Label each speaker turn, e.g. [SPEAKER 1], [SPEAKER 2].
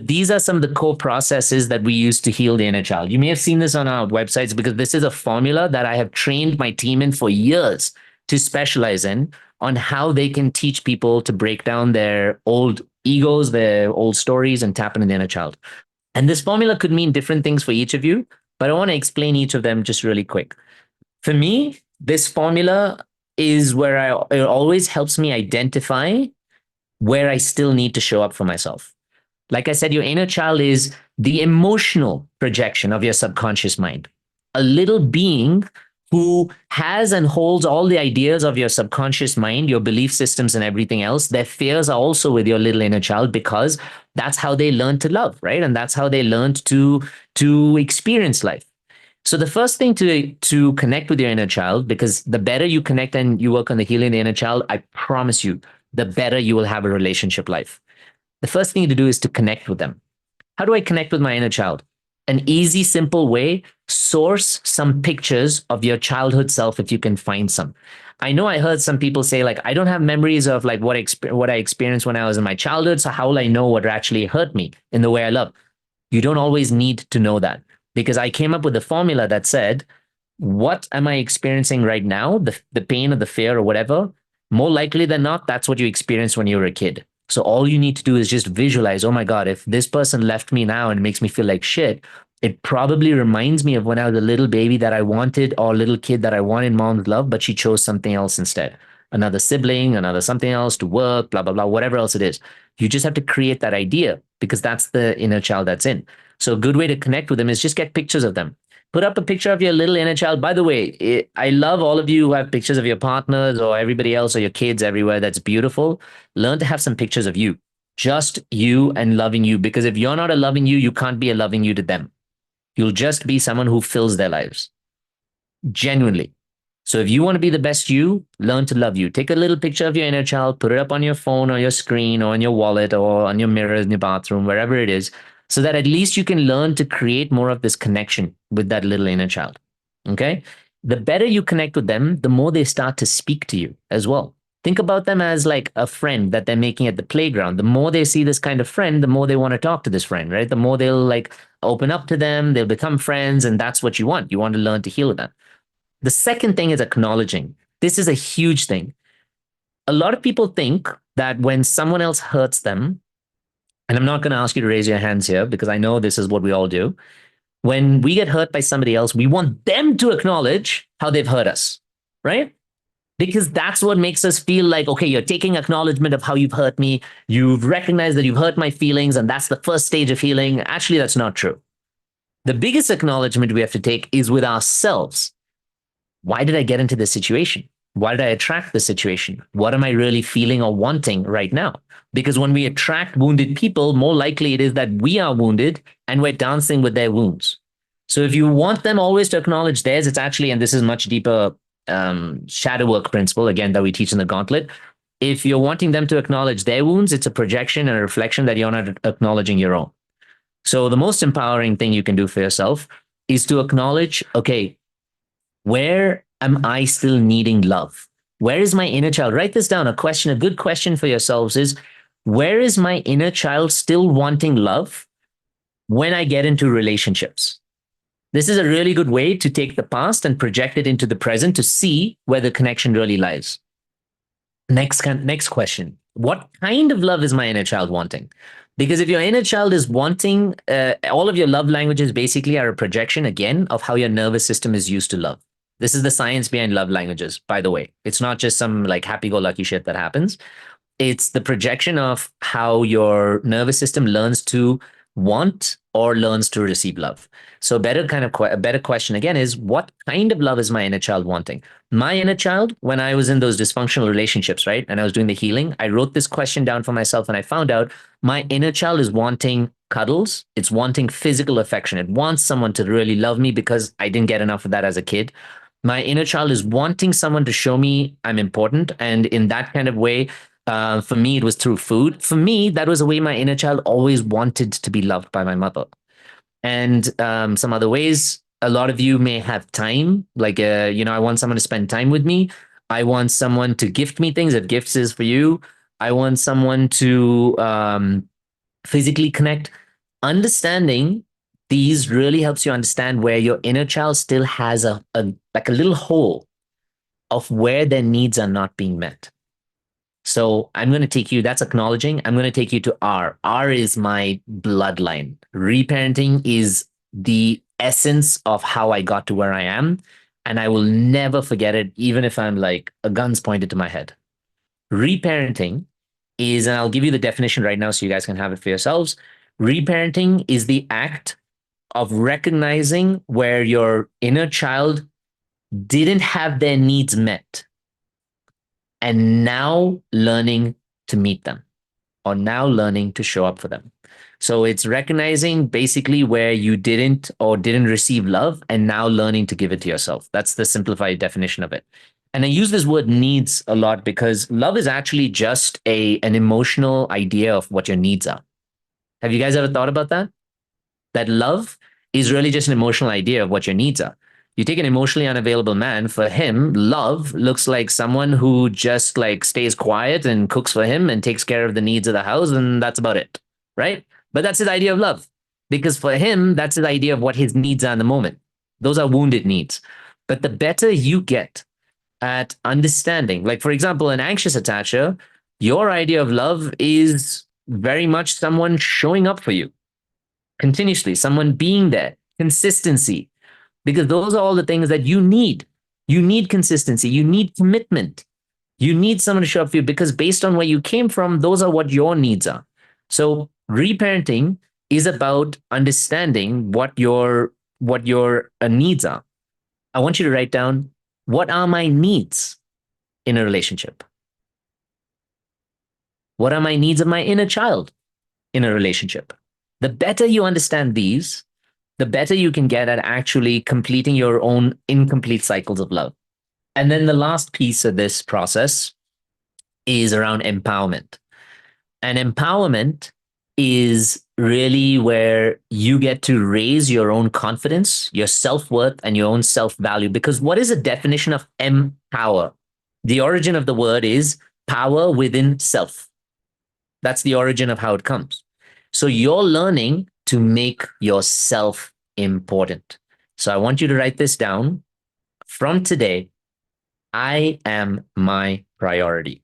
[SPEAKER 1] these are some of the core processes that we use to heal the inner child. You may have seen this on our websites because this is a formula that I have trained my team in for years to specialize in, on how they can teach people to break down their old egos, their old stories, and tap into the inner child. And this formula could mean different things for each of you, but I want to explain each of them just really quick. For me, this formula is where it always helps me identify where I still need to show up for myself. Like I said, your inner child is the emotional projection of your subconscious mind, a little being who has and holds all the ideas of your subconscious mind, your belief systems, and everything else. Their fears are also with your little inner child, because that's how they learn to love, right? And that's how they learned to experience life. So the first thing to connect with your inner child, because the better you connect and you work on the healing of the inner child, I promise you, the better you will have a relationship life. The first thing to do is to connect with them. How do I connect with my inner child? An easy, simple way: source some pictures of your childhood self if you can find some. I know I heard some people say, like, I don't have memories of like what I experienced when I was in my childhood, so how will I know what actually hurt me in the way I love? You don't always need to know that, because I came up with a formula that said, what am I experiencing right now? The pain or the fear or whatever, more likely than not, that's what you experienced when you were a kid. So all you need to do is just visualize, oh my God, if this person left me now and it makes me feel like shit, it probably reminds me of when I was a little baby that I wanted, or little kid that I wanted mom's love, but she chose something else instead. Another sibling, another something else, to work, blah, blah, blah, whatever else it is. You just have to create that idea, because that's the inner child that's in. So a good way to connect with them is just get pictures of them. Put up a picture of your little inner child. By the way, I love all of you who have pictures of your partners or everybody else or your kids everywhere. That's beautiful. Learn to have some pictures of you, just you and loving you. Because if you're not a loving you, you can't be a loving you to them. You'll just be someone who fills their lives. Genuinely. So if you want to be the best you, learn to love you. Take a little picture of your inner child, put it up on your phone or your screen or on your wallet or on your mirror in your bathroom, wherever it is, so that at least you can learn to create more of this connection with that little inner child. Okay? The better you connect with them, the more they start to speak to you as well. Think about them as like a friend that they're making at the playground. The more they see this kind of friend, the more they want to talk to this friend, right? The more they'll like open up to them, they'll become friends, and that's what you want. You want to learn to heal them. The second thing is acknowledging. This is a huge thing. A lot of people think that when someone else hurts them, and I'm not going to ask you to raise your hands here because I know this is what we all do. When we get hurt by somebody else, we want them to acknowledge how they've hurt us, right? Because that's what makes us feel like, okay, you're taking acknowledgement of how you've hurt me. You've recognized that you've hurt my feelings, and that's the first stage of healing. Actually, that's not true. The biggest acknowledgement we have to take is with ourselves. Why did I get into this situation? Why did I attract this situation? What am I really feeling or wanting right now? Because when we attract wounded people, more likely it is that we are wounded and we're dancing with their wounds. So if you want them always to acknowledge theirs, it's actually, and this is much deeper shadow work principle, again, that we teach in the Gauntlet. If you're wanting them to acknowledge their wounds, it's a projection and a reflection that you're not acknowledging your own. So the most empowering thing you can do for yourself is to acknowledge, okay, where am I still needing love? Where is my inner child? Write this down. A good question for yourselves is, where is my inner child still wanting love when I get into relationships? This is a really good way to take the past and project it into the present to see where the connection really lies. Next question. What kind of love is my inner child wanting? Because if your inner child is wanting, all of your love languages basically are a projection, again, of how your nervous system is used to love. This is the science behind love languages, by the way. It's not just some like happy-go-lucky shit that happens. It's the projection of how your nervous system learns to want or learns to receive love. So a better question again is, what kind of love is my inner child wanting? My inner child, when I was in those dysfunctional relationships, right, and I was doing the healing, I wrote this question down for myself and I found out my inner child is wanting cuddles. It's wanting physical affection. It wants someone to really love me because I didn't get enough of that as a kid. My inner child is wanting someone to show me I'm important. And in that kind of way, for me, it was through food. For me, that was a way my inner child always wanted to be loved by my mother. And some other ways, a lot of you may have time. Like, I want someone to spend time with me. I want someone to gift me things, if gifts is for you. I want someone to physically connect. Understanding these really helps you understand where your inner child still has a like a little hole of where their needs are not being met. So I'm going to take you, that's acknowledging. I'm going to take you to R. R is my bloodline. Reparenting is the essence of how I got to where I am. And I will never forget it, even if I'm like a gun's pointed to my head. Reparenting is, and I'll give you the definition right now so you guys can have it for yourselves. Reparenting is the act of recognizing where your inner child didn't have their needs met and now learning to meet them or now learning to show up for them. So it's recognizing basically where you didn't receive love and now learning to give it to yourself. That's the simplified definition of it. And I use this word needs a lot because love is actually just an emotional idea of what your needs are. Have you guys ever thought about that? That love is really just an emotional idea of what your needs are. You take an emotionally unavailable man, for him, love looks like someone who just like stays quiet and cooks for him and takes care of the needs of the house, and that's about it. Right? But that's his idea of love. Because for him, that's his idea of what his needs are in the moment. Those are wounded needs. But the better you get at understanding, like for example, an anxious attacher, your idea of love is very much someone showing up for you continuously, someone being there, consistency, because those are all the things that you need. You need consistency, you need commitment, you need someone to show up for you because based on where you came from, those are what your needs are. So reparenting is about understanding what your needs are. I want you to write down, what are my needs in a relationship? What are my needs of my inner child in a relationship? The better you understand these, the better you can get at actually completing your own incomplete cycles of love. And then the last piece of this process is around empowerment. And empowerment is really where you get to raise your own confidence, your self worth, and your own self value. Because what is the definition of empower? The origin of the word is power within self. That's the origin of how it comes. So you're learning to make yourself important. So I want you to write this down. From today, I am my priority.